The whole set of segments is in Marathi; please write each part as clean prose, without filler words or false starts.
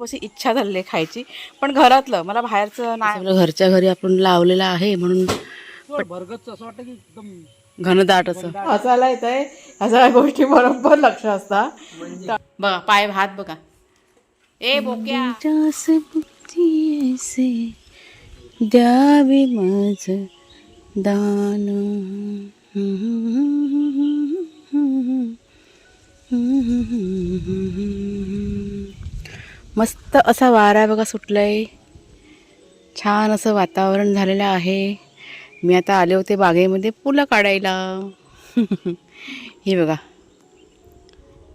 खूप अशी इच्छा झाली आहे खायची, पण घरातलं मला बाहेरचं नाही. घरच्या घरी आपण लावलेलं आहे म्हणून बरगतचं असं वाटतं की एकदम घनदाट असं हसायला येत आहे. ह्या सगळ्या गोष्टी बरोबर लक्ष असता. बघा पाय हात बघा. ए बोक्या द्यावी माझ दान. मस्त असा वारा बघा सुटलाय. छान असं वातावरण झालेलं आहे. मी आता आले होते बागेमध्ये फुलं काढायला. हे बघा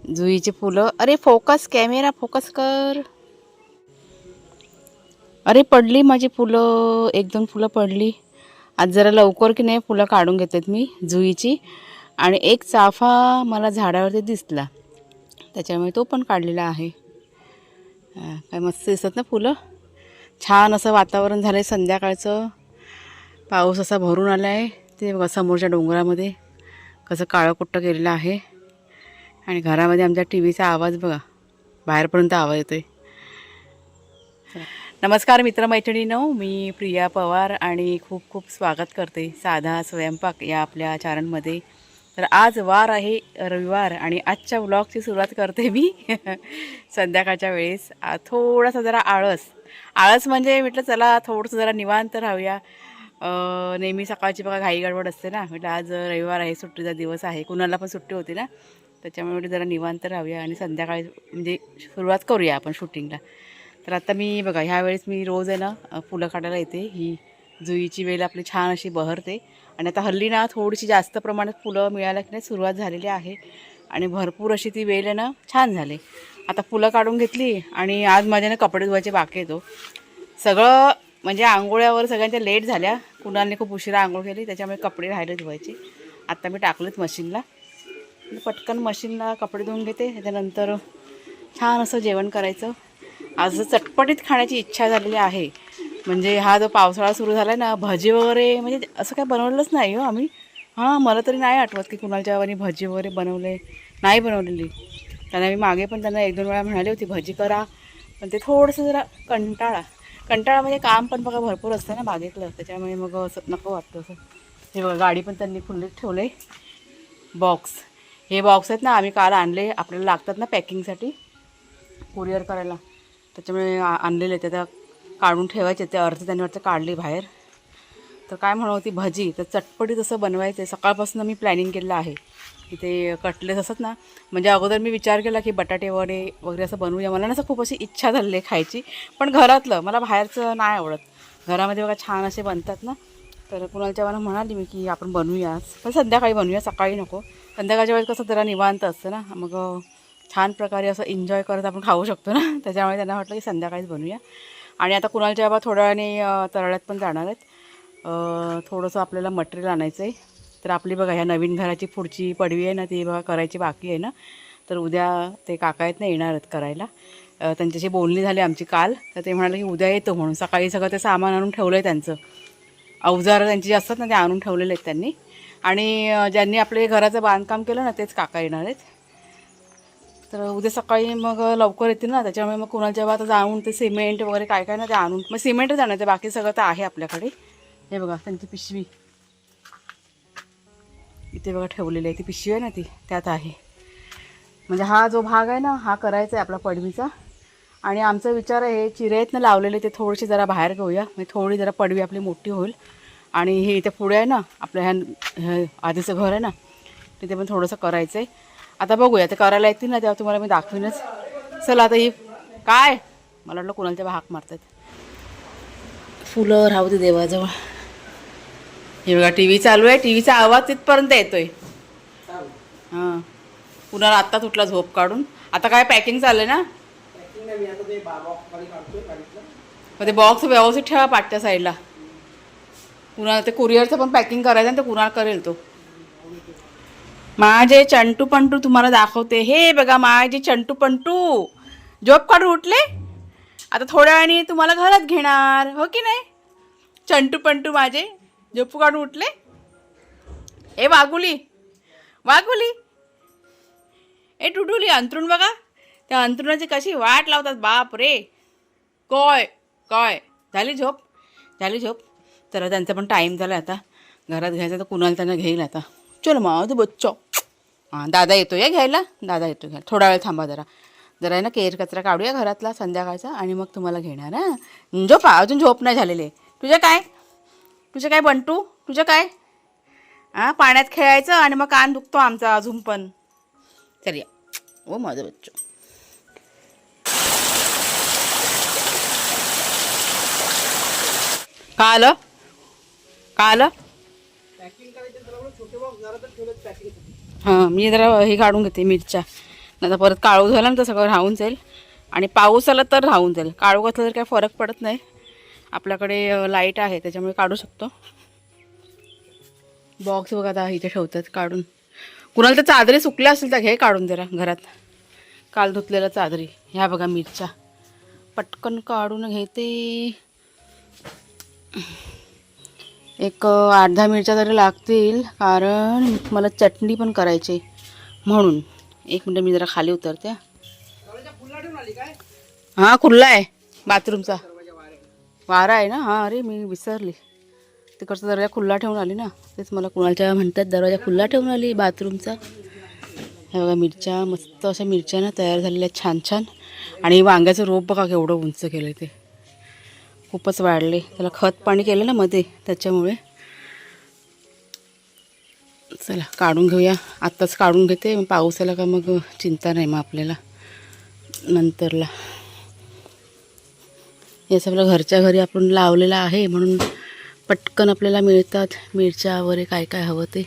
जुईचे फुलं. अरे फोकस कॅमेरा फोकस कर. अरे पडली माझी फुलं, एक दोन फुलं पडली. आज जरा लवकर की नाही फुलं काढून घेतात मी जुईची. आणि एक चाफा मला झाडावरती दिसला, त्याच्यामुळे तो पण काढलेला आहे. काय मस्त दिसतात ना फुलं. छान असं वातावरण झालं आहे संध्याकाळचं. पाऊस असा भरून आला आहे. ते बघा समोरच्या डोंगरामध्ये कसं काळं कुट्टं केलेलं आहे. आणि घरामध्ये आमच्या टी व्हीचा आवाज बघा, बाहेरपर्यंत आवाज येतो आहे. नमस्कार मित्रमैत्रिणींनो, मी प्रिया पवार आणि खूप खूप स्वागत करते साधा स्वयंपाक या आपल्या चॅनलमध्ये. तर आज वार आहे रविवार आणि आजच्या व्लॉगची सुरुवात करते मी संध्याकाळच्या वेळेस. थोडासा जरा आळस म्हणजे म्हटलं चला थोडंसं जरा निवांत राहूया. नेहमी सकाळची बघा घाई गडबड असते ना, म्हटलं आज रविवार आहे, सुट्टीचा दिवस आहे, कुणाला पण सुट्टी होती ना, त्याच्यामुळे जरा निवांत राहूया आणि संध्याकाळी म्हणजे सुरुवात करूया आपण शूटिंगला. तर आता मी बघा ह्या वेळेस मी रोज आहे ना फुलं काढायला येते. ही जुईची वेल आपली छान अशी बहरते आणि आता हल्ली ना थोडीशी जास्त प्रमाणात फुलं मिळायला की नाही सुरुवात झालेली आहे आणि भरपूर अशी ती वेल आहे ना छान झाले. आता फुलं काढून घेतली आणि आज माझ्या ना कपडे धुवायचे बाकी येतो सगळं. म्हणजे आंघोळ्यावर सगळ्यांच्या लेट झाल्या, कुणालने खूप उशिरा आंघोळ केली, त्याच्यामुळे कपडे राहिले धुवायचे. आत्ता मी टाकलेत मशीनला. पटकन मशीनला कपडे धुवून घेते, त्याच्यानंतर छान असं जेवण करायचं. आज चटपटीत खाण्याची इच्छा झालेली आहे. म्हणजे हा जो पावसाळा सुरू झाला आहे ना, भजी वगैरे म्हणजे असं काय बनवलंच नाही हो आम्ही. मला तरी नाही आठवत की कुणालच्या गावाने भजी वगैरे नाही बनवलेली. त्यांना मी मागे पण त्यांना एक दोन वेळा म्हणाली होती भजी करा, पण ते थोडंसं जरा कंटाळा म्हणजे काम पण बघा भरपूर असतं ना बागेतलं, त्याच्यामुळे मग असं नको वाटतं असं. हे बघा गाडी पण त्यांनी खुल्लीत ठेवले. बॉक्स हे बॉक्स आहेत ना, आम्ही काल आणले, आपल्याला लागतात ना पॅकिंगसाठी कुरिअर करायला, त्याच्यामुळे आणलेले. ते आता काढून ठेवायचे, ते अर्ध त्यांनी वाटतं काढले बाहेर. तर काय म्हणत होती भजी, तर चटपटीत असं बनवायचं आहे. सकाळपासून मी प्लॅनिंग केलेलं आहे की ते कटलेस असतात ना, म्हणजे अगोदर मी विचार केला की बटाटे वडे वगैरे असं बनवूया. मला ना असं खूप अशी इच्छा झाली आहे खायची, पण घरातलं मला बाहेरचं नाही आवडत. घरामध्ये बघा छान असे बनतात ना, तर कुणालच्या मला म्हणाली मी की आपण बनवूया, पण संध्याकाळी बनवूया, सकाळी नको. संध्याकाळच्या वेळेस कसं जरा निवांत असतं ना, मग छान प्रकारे असं एन्जॉय करत आपण खाऊ शकतो ना, त्याच्यामुळे त्यांना वाटलं की संध्याकाळीच बनवूया. आणि आता कुणालच्या बाबा थोड्या वेळाने तळ्यात पण जाणार आहेत. थोडंसं आपल्याला मटेरियल आणायचं आहे. तर आपली बघा ह्या नवीन घराची पुढची पडवी आहे ना, ती बघा करायची बाकी आहे ना. तर उद्या ते काका आहेत ना येणार आहेत करायला. त्यांच्याशी बोलणी झाली आमची काल, तर ते म्हणाले की उद्या येतो म्हणून. सकाळी सगळं ते सामान आणून ठेवलं आहे, त्यांचं अवजार त्यांची जे असतात ना ते आणून ठेवलेले आहेत त्यांनी. आणि ज्यांनी आपले घराचं बांधकाम केलं ना तेच काका येणार आहेत. तर उद्या सकाळी मग लवकर येतील ना, त्याच्यामुळे मग कुणाच्या आता जाऊन ते सिमेंट वगैरे काय काय ना ते आणून, मग सिमेंटच आणायचं, बाकी सगळं तर आहे आपल्याकडे. हे बघा त्यांची पिशवी इथे बघा ठेवलेली आहे, ती पिशवी आहे ना ती त्यात आहे. म्हणजे हा जो भाग आहे ना हा करायचा आहे आपला पडवीचा. आणि आमचा विचार आहे चिरे आहेत ना लावलेले ते थोडेसे जरा बाहेर घेऊया, म्हणजे थोडी जरा पडवी आपली मोठी होईल. आणि हे इथे पुढे आहे ना आपल्या ह्या आधीचं घर आहे ना, तिथे पण थोडंसं करायचं आहे. आता बघूया ते करायला येतील ना तेव्हा तुम्हाला मी दाखवीनच. चला आता ही काय मला वाटलं कुणाला तेव्हा हाक मारतात. फुलं राहू दे देवाजवळ. हे बघा टी व्ही चालू आहे, टी व्हीचा आवाज तिथपर्यंत येतोय. हां कुणाला आत्ताच उठला झोप काढून. आता काय पॅकिंग चाललं आहे ना, मग ते बॉक्स व्यवस्थित ठेवा पाठच्या साईडला. कुणाला ते कुरिअरचं पण पॅकिंग करायचं आणि ते कुणाला करेल तो. माझे चंटू पंटू तुम्हाला दाखवते. हे बघा माझे चंटू पंटू झोप काढून उठले. आता थोड्या वेळाने तुम्हाला घरात घेणार, हो की नाही. चंटू पंटू माझे झोप काढून उठले. ए वाघुली वाघुली, ए टुटुली, अंथरूण बघा, त्या अंथरुणाची कशी वाट लावतात बाप रे. काय काय झाली झोप तर त्यांचा पण टाईम झाला आता घरात घ्यायचा तर कुणाला त्यांना घेईल आता. चल माझं बच्चो. हां दादा येतो या घ्यायला थोडा वेळ थांबा जरा आहे ना केर कचरा काढूया घरातला संध्याकाळचा आणि मग तुम्हाला घेणार. हां झोपा अजून झोप नाही झालेली. तुझं काय बंटू तुझं काय हां पाण्यात खेळायचं आणि मग कान दुखतो आमचा अजून पण. चल या ओ माझं बच्चो. का आलं पॅकिंग करायचं त्याला छोटे बॉक्स जरा तर ठेवलं पॅकिंग. हां मी जरा हे काढून घेते मिरच्या. आता परत काळू झाला ना तर सगळं राहून जाईल आणि पाऊस आला तर राहून जाईल. काळू घातलं तर काही फरक पडत नाही. आपल्याकडे लाईट आहे त्याच्यामुळे काढू शकतो. बॉक्स बघा आता इथे ठेवतात काढून. कुणाला तर चादरी सुकल्या असेल तर घे काढून जरा घरात काल धुतलेल्या चादरी. ह्या बघा मिरच्या पटकन काढून घेते. एक 8-10 मिरच्या तरी लागतील कारण मला चटणी पण करायची म्हणून. एक मिनटं मी जरा खाली उतरते. हां खुल्ला आहे बाथरूमचा वारा आहे ना. हां अरे मी विसरली तिकडचा दरवाजा खुल्ला ठेवून आली ना. तेच मला कुणालच्या म्हणतात दरवाजा खुल्ला ठेवून आली बाथरूमचा. हे बघा मिरच्या मस्त अशा मिरच्या ना तयार झालेल्या छान छान. आणि वांग्याचं रोप बघा केवढं उंच केलं ते खूपच वाढले. त्याला खत पाणी केलं ना मध्ये त्याच्यामुळे. चला काढून घेऊया. आत्ताच काढून घेते मग पाऊस आला का मग चिंता नाही मग आपल्याला नंतरला. हे सगळं घरच्या घरी आपण लावलेलं आहे म्हणून पटकन आपल्याला मिळतात मिरच्या वगैरे काय काय हवं ते.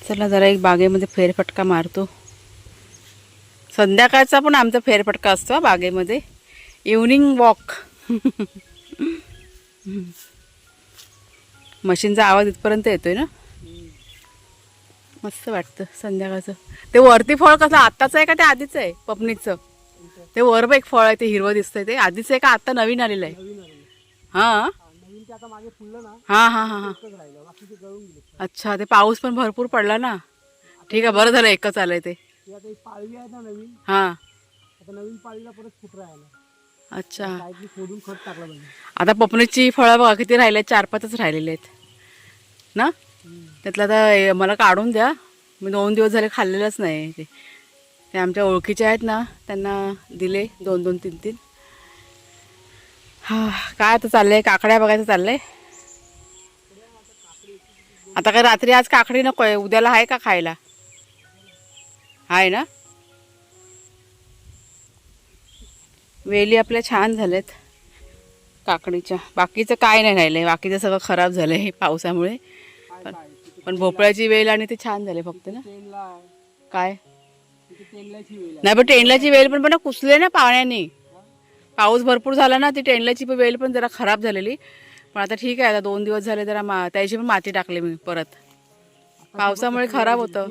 चला जरा एक बागेमध्ये फेरफटका मारतो. संध्याकाळचा पण आमचा फेरफटका असतो बागेमध्ये. Evening walk. मशीनचा आवाज इथपर्यंत येतोय ना. मस्त वाटतं संध्याकाळचं. ते वरती फळ कसं आत्ताचं आहे का ते आधीचं आहे पपनीचं. ते वर एक फळ आहे ते हिरवं दिसतंय ते आधीचं आहे का आत्ता नवीन आलेलं आहे. हां हां हां हां हां अच्छा. ते पाऊस पण भरपूर पडला ना. ठीक आहे बरं झालं एकच आलंय ते. पाळवी आहे ना नवीन. हां आता नवीन पाळीला परत फुट राहिला. अच्छा. खोदून खत टाकलं पाहिजे. आता पपनीची फळं बघा किती राहिले आहेत. 4-5च राहिलेले आहेत ना. त्यातलं आता मला काढून द्या. मी 2 दिवस झाले खाल्लेलंच नाही ते. ते आमच्या ओळखीचे आहेत ना त्यांना दिले 2-2, 3-3. हा काय आता चाललंय काकड्या बघायचं चाललंय. आता काय रात्री आज काकडी नको आहे उद्याला आहे का खायला. आहे ना. वेली आपल्या छान झाल्यात काकडीच्या. बाकीचं काय नाही राहिलंय. बाकीचं सगळं खराब झालंय पावसामुळे. पण भोपळ्याची वेल आणि ते छान झाले फक्त ना. काय नाही पण टेंडल्याची वेल पण ना कुसले ना पाण्याने. पाऊस भरपूर झाला ना ती टेंडल्याची वेल पण जरा खराब झालेली. पण आता ठीक आहे. आता 2 दिवस झाले जरा त्याची पण माती टाकली मी परत. पावसामुळे खराब होतं.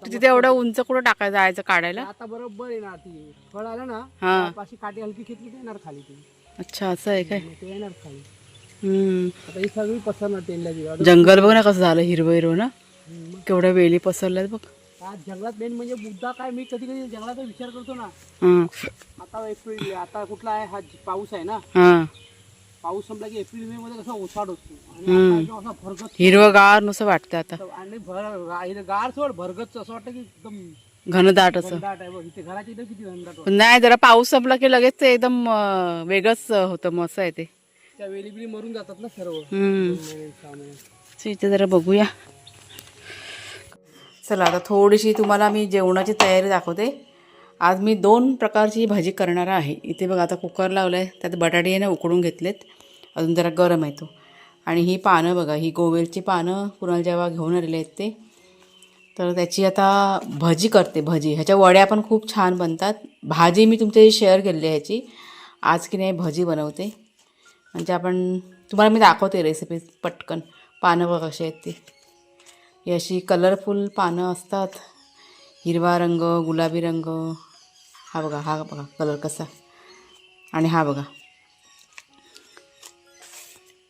तिथे एवढं उंच कुठं टाकायचं जायचं काढायला. आता बरोबर येणार ती फळ आलं ना. हां पाशी काठी हलकी खेचली की येणार खाली ती. अच्छा असं आहे काय. ते येणार खाली. आता ही सगळी पसरणार टेंडल्याची. जंगल बघ ना कसं झालं हिरवं हिरवं ना. केवढ्या वेली पसरल्यात बघ. आज जंगलात मेन म्हणजे मुद्दा काय मी कधी कधी जंगलाचा विचार करतो ना. आता एप्रिल आता कुठला आहे हा पाऊस आहे ना. पाऊस संपला की एप्रिल मे मध्ये कसा ओसाड होतो आणि आता भरगत हिरवगार नुसतं वाटतं आता. आणि गार सोड भरगत असं वाटतं की एकदम घनदाट असं. घनदाट आहे बघ. इथे घराच्या इथे किती घनदाट. नाही जरा पाऊस संपला की लगेच ते एकदम वेगळंच होतं मस्त आहे ते. त्या वेली बिली मरून जातात ना सर्व. इथे जरा बघूया. चला आता थोडीशी तुम्हाला मी जेवणाची तयारी दाखवते. आज मी 2 प्रकारची भाजी करणार आहे. इथे बघा आता कुकर लावलं आहे त्यात बटाटे आहे ना उकडून घेतलेत. अजून जरा गरम आहे तो. आणि ही पानं बघा ही गोवेलची पानं कुणाला जेव्हा घेऊन आलेले आहेत ते. तर त्याची आता भजी करते. भजी ह्याच्या वड्या पण खूप छान बनतात. भाजी मी तुमच्याशी शेअर केली आहे ह्याची. आज की नाही भजी बनवते म्हणजे आपण तुम्हाला मी दाखवते रेसिपी पटकन. पानं बघा कशी आहेत ती. ही अशी कलरफुल पानं असतात. हिरवा रंग गुलाबी रंग. हा बघा कलर कसा. आणि हा बघा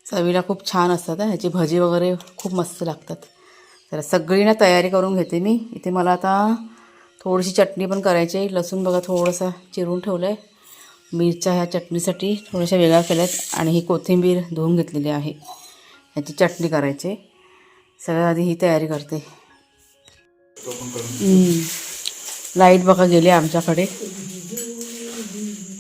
चवीला खूप छान असतात. ह्याची भजी वगैरे खूप मस्त लागतात. तर सगळी ना तयारी करून घेते मी. इथे मला आता थोडीशी चटणी पण करायची आहे. लसूण बघा थोडंसं चिरून ठेवलं आहे. मिरच्या ह्या चटणीसाठी थोड्याशा वेगळ्या केल्या आहेत आणि ही कोथिंबीर धुवून घेतलेली आहे. ह्याची चटणी करायची आहे. सगळ्यात आधी ही तयारी करते. लाईट बघा गेली आमच्याकडे.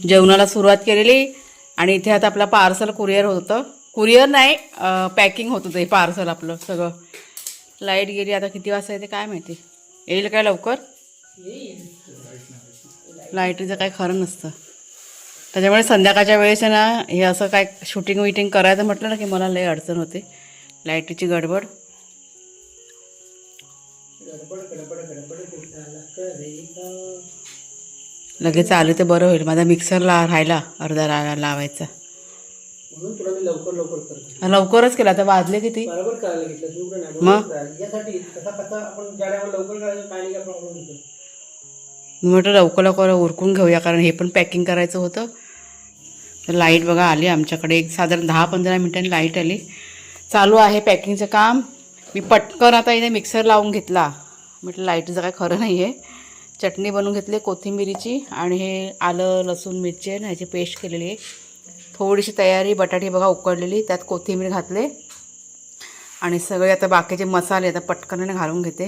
जेवणाला सुरुवात केलेली आणि इथे आता आपला पार्सल कुरिअर होतं. कुरिअर नाही, पॅकिंग होत होतं हे पार्सल आपलं सगळं. लाईट गेली आता किती वाजता येते काय माहिती. येईल काय लवकर? लाईटीचं काय खरं नसतं. त्याच्यामुळे संध्याकाळच्या वेळेस ना हे असं काय शूटिंग विटिंग करायचं म्हटलं ना की मला लय अडचण होते. लाईटीची गडबड. लगेच आलं तर बरं होईल. माझा मिक्सरला राहिला अर्धा लावायचा. म्हणून तुला मी लवकर करतो. लवकरच केला. आता वाजले किती? बरोबर करायला घेतलं मग यासाठी कसा आपण ज्या टायमाला लवकर करायचं काय नाही काय प्रॉब्लेम होतो. मी म्हटलं लवकर उरकून घेऊया कारण हे पण पॅकिंग करायचं होतं. तर लाईट बघा आली आमच्याकडे. एक साधारण 10-15 मिनिटांनी लाईट आली. चालू आहे पॅकिंगचं काम. मी पटकन आता इथे मिक्सर लावून घेतला. म्हटलं लाईटचं काय खरं नाही आहे. चटणी बनवून घेतली कोथिंबिरीची आणि हे आलं लसूण मिरची आहे ना ह्याची पेस्ट केलेली आहे. थोडीशी तयारी. बटाटे बघा उकडलेली, त्यात कोथिंबीर घातले आणि सगळे आता बाकीचे मसाले आता पटकन घालून घेते.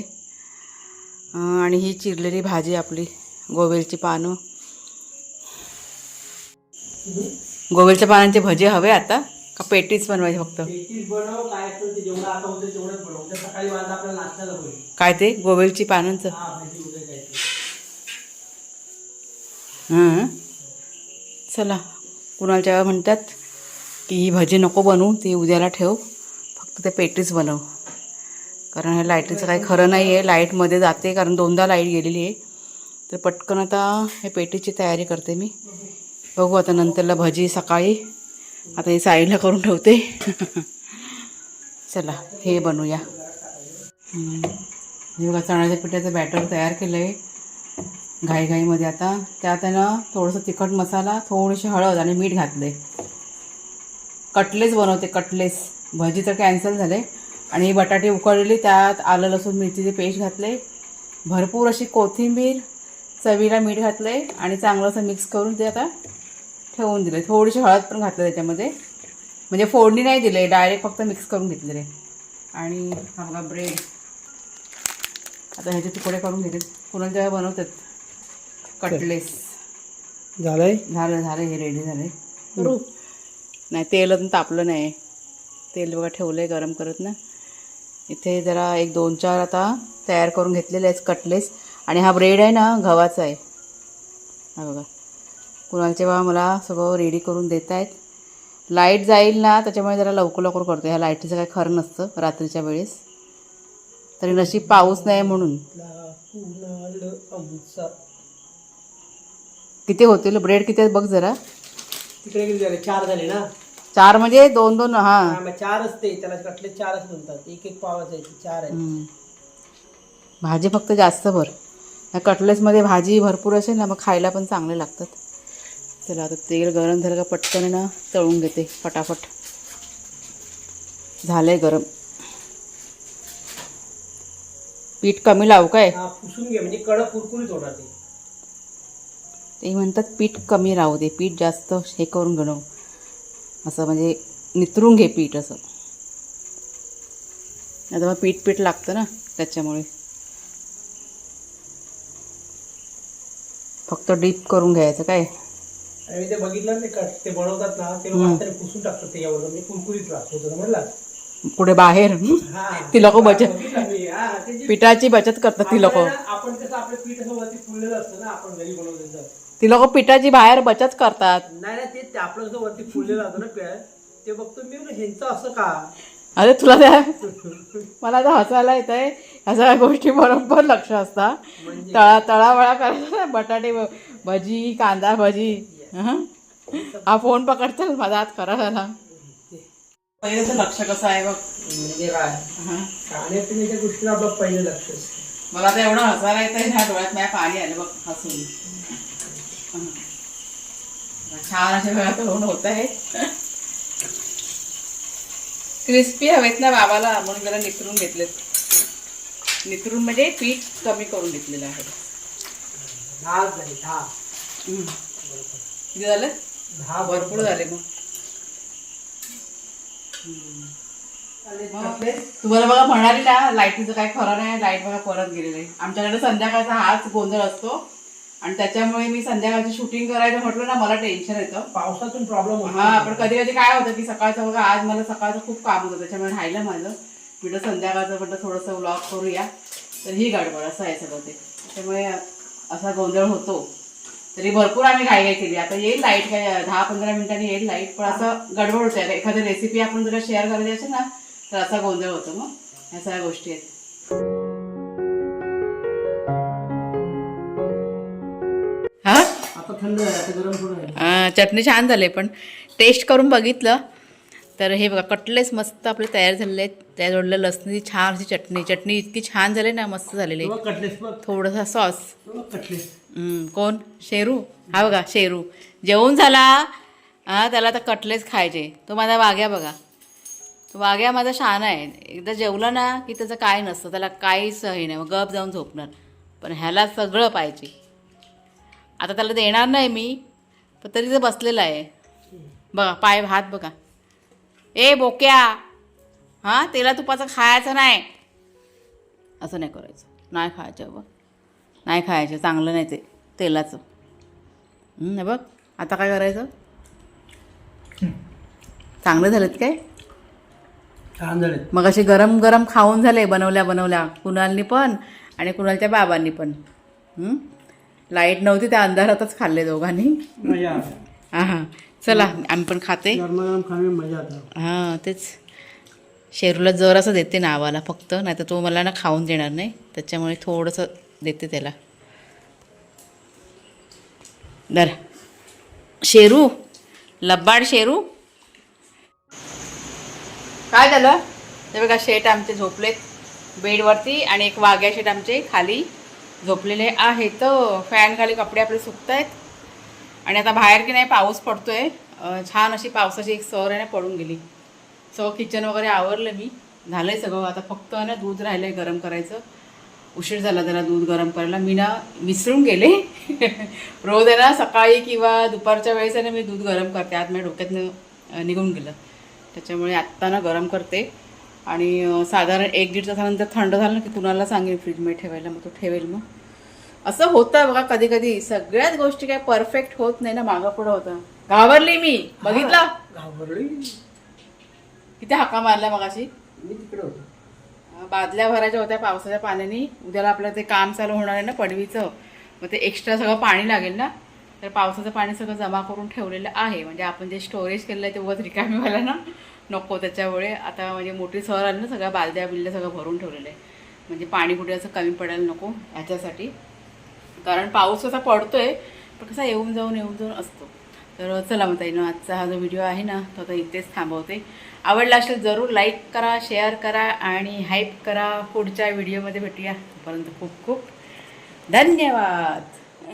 आणि ही चिरलेली भाजी आपली गोवेलची पानं. गोवेलच्या पानांचे भजे हवे आता का पेटीच बनवायचे फक्त? पेटीच बनव. काय असेल ते जेवढं आता होतं तेवढंच बनव. उद्या सकाळी वाजता आपल्याला नाश्ता होईल. काय ते गोवेलची पानांचं? हां चला. कुणालच्या म्हणतात की ही भजी नको बनवू, ती उद्याला ठेव, फक्त ते पेटीच बनव. कारण हे लाईटीचं काही खरं नाही आहे. लाईटमध्ये जाते कारण 2दा लाईट गेलेली आहे. तर पटकन आता हे पेटीची तयारी करते मी. बघू आता नंतरला भजी सकाळी. आता हे साईडला करून ठेवते. चला हे बनवूया. हे बघा चण्याच्या पिठाचं बॅटर तयार केलं आहे घाईघाईमध्ये. आता त्यात आहे ना थोडंसं तिखट मसाला, थोडीशी हळद आणि मीठ घातले. कटलेस बनवते कटलेस. भजी तर कॅन्सल झाले. आणि बटाटे उकडलेली, त्यात आलं लसूण मिरचीचे पेस्ट घातले. भरपूर अशी कोथिंबीर, चवीला मीठ घातले आणि चांगलं असं मिक्स करून ते आता ठेवून दिले. थोडीशी हळद पण घातलं त्याच्यामध्ये. म्हणजे फोडणी नाही दिले, डायरेक्ट फक्त मिक्स करून घेतलेले. आणि हा बघा ब्रेड. आता ह्याचे तुकडे करून घेते. पुन्हा जेव्हा बनवतात कटलेस. झालं हे रेडी झाले. नाही तेल अजून तापलं नाही. तेल बघा ठेवलं आहे गरम करत ना. इथे जरा 1-2-4 आता तयार करून घेतलेले आहेत कटलेस. आणि हा ब्रेड आहे ना गव्हाचा आहे. हा बघा कुणालचे बा मला सगळं रेडी करून देत आहेत. लाईट जाईल ना त्याच्यामुळे जरा लवकर करतो. ह्या लाईटीचं काही खरं नसतं रात्रीच्या वेळेस. तरी नशीब पाऊस नाही म्हणून. किती होतील ब्रेड? किती बघ जरा. तिकडे किती झाले? 4 झाले ना. 4 म्हणजे 2-2. हां 4 असते त्याला. कटले 4च म्हणतात. एक पावाच आहे. 4 आहे. भाजी फक्त जास्त भर. या कटलेसमध्ये भाजी भरपूर असेल ना मग खायला पण चांगले लागतात. चला आता तेल गरम झालं का पटकन ना तळून घेते फटाफट. झालंय गरम. पीठ कमी लावू काय? पुसून घे म्हणजे कडक कुरकुरीत होणार ते. ते म्हणतात पीठ कमी राहू दे, पीठ जास्त हे करून घेणं असं म्हणजे नितरून घे पीठ असं. आता मग पीठ लागतं ना त्याच्यामुळे. फक्त डीप करून घ्यायचं काय. आणि ते बघितलं ते बनवतात ना ते लोक पुसून टाकतात ते एवढं म्हणजे कुरकुरीत होतं म्हणलं. पुढे बाहेर ती लोक पिठाची बचत करतात ती लोक. आपण कसं आपलं पीठ असं वरती फुललेलं असतं ना आपण घरी बनवलं. ती लोक पिठाची बाहेर बचत करतात. नाही ते आपलं कसं वरती फुललेलं असतं ना पीठ. ते बघतो मी ह्यांचं असं का. अरे तुला मला तर हसायला येत आहे. ह्या सगळ्या गोष्टी बरोबर लक्ष असतात. तळावळा करायचा. बटाटे भजी, कांदा भजी. हा फोन पकडतो माझा हात खरा झाला. पहिलं तर लक्ष कसं आहे बघ. म्हणजे काय खाण्यापिण्याच्या गोष्टीला आपलं पहिलं लक्ष. मला तर एवढं हसायला येत आहे ना डोळ्यात माझ्या पाणी आलं बघ हसून. छान अशा वेळा तळून होत आहे. क्रिस्पी हवेत ना बाबाला म्हणून जरा निसरून घेतलेत. नितरून म्हणजे पीठ कमी करून घेतलेलं आहे. 10 झाले 10. किती झालं? 10 भरपूर झाले मग. तुम्हाला बघा म्हणाली ना लाईटीचं काही खरं नाही. लाईट बघा परत गेलेलं आहे. आमच्याकडे संध्याकाळचा हाच गोंधळ असतो आणि त्याच्यामुळे मी संध्याकाळची शूटिंग करायचं म्हटलं ना मला टेन्शन येतं. पावसातून प्रॉब्लेम होतो. हा पण कधी कधी काय होतं की सकाळचं बघा आज मला सकाळचं खूप काम होतं त्याच्यामुळे राहिलं माझं. म्हटलं संध्याकाळचं म्हटलं थोडंसं व्लॉग करूया. तर ही गडबड असं आहे सगळं ते. त्याच्यामुळे असा गोंधळ होतो. तरी भरपूर आम्ही घाई केली. आता येईल लाईट काय 10-15 मिनिटांनी येईल लाईट. पण असं गडबड होते. एखादी रेसिपी आपण जर शेअर करायची असेल ना तर असा गोंधळ होतो. मग ह्या सगळ्या गोष्टी आहेत. हा आता थंड आहे, आता गरम थोडं आहे. चटणी छान झाली पण टेस्ट करून बघितलं तर हे बघा कटलेस मस्त आपले तयार झालेले आहेत. त्या जोडलं लसणीची छान अशी चटणी इतकी छान झाली ना मस्त झालेली. कटलेस बघ, थोडासा सॉस. कटलेस. कोण? शेरू. हा बघा शेरू जेवून झाला. हा त्याला आता कटलेस खायचे. तो माझा वाघ्या बघा. तो वाघ्या माझा शहाणा आहे. एकदा जेवला ना की त्याचं काय नसतं. त्याला काहीच हे नाही. मग गप जाऊन झोपणार. पण ह्याला सगळं पाहिजे. आता त्याला देणार नाही मी पण तरी ते बसलेला आहे बघा. पाय हात बघा. ए बोक्या हां तेला तुपाचं खायचं नाही. असं नाही करायचं. नाही खायचं बघ. नाही खायचं चांगलं नाही ते तेलाचं. बघ आता काय करायचं. चांगले झालेत काय? छान झाले. मग असे गरम गरम खाऊन झाले बनवल्या कुणालनी पण आणि कुणालच्या बाबांनी पण. लाईट नव्हती त्या अंधारातच खाल्ले दोघांनी. मजा. हां चला आम्ही पण खाते. गरम खाणे मजा आता. हां तेच शेरूला जरासं देते नावाला फक्त. नाही तर तो मला ना खाऊन देणार नाही. त्याच्यामुळे थोडंसं देते त्याला. दर शेरू लब्बाड शेरू. काय झालं ते बघा शेट आमचे झोपलेत बेडवरती आणि एक वाघ्या शेट आमचे खाली झोपलेले आहेत. फॅन खाली कपडे आपले सुकत आहेत. आणि आता बाहेर की नाही पाऊस पडतोय. छान अशी पावसाची एक सर आहे ना पडून गेली. सगळं किचन वगैरे आवरलं मी. झालं आहे सगळं. आता फक्त ना दूध राहिलं आहे गरम करायचं. उशीर झाला त्याला दूध गरम करायला. मी ना विसरून गेले. रोज आहे ना सकाळी किंवा दुपारच्या वेळेस आहे ना मी दूध गरम करते. आज माझ्या डोक्यातनं निघून गेलं. त्याच्यामुळे आत्ता ना गरम करते. आणि साधारण 1-1.5 तासानंतर थंड झालं की कुणाला सांगेन फ्रीजमध्ये ठेवायला. मग तो ठेवेल. मग असं होतं बघा कधी कधी. सगळ्याच गोष्टी काय परफेक्ट होत नाही ना. मागं पुढं होतं. घाबरली मी. बघितलं घाबरली. किती हाका मारल्या मगाशी. मी तिकडे होतो. बादल्या भरायच्या होत्या पावसाच्या पाण्याने. उद्याला आपलं ते काम चालू होणार आहे ना पडवीचं. मग ते एक्स्ट्रा सगळं पाणी लागेल ना. तर पावसाचं पाणी सगळं जमा करून ठेवलेलं आहे. म्हणजे आपण जे स्टोरेज केलेलं आहे ते उगाच रिकामी व्हायला ना नको. त्याच्यामुळे आता म्हणजे मोठी सहर आली ना सगळ्या बालद्या बिल्ल्या सगळं भरून ठेवलेलं आहे. म्हणजे पाणी कुठे असं कमी पडायला नको ह्याच्यासाठी. कारण पाऊस कसा पडतोय पण कसा येऊन जाऊन असतो. तर चला मग ताईनं आजचा हा जो व्हिडिओ आहे ना तो आता इथेच थांबवते. आवडला असेल जरूर लाईक करा, शेअर करा आणि हाईप करा. पुढच्या व्हिडिओमध्ये भेटूया. तोपर्यंत खूप खूप धन्यवाद.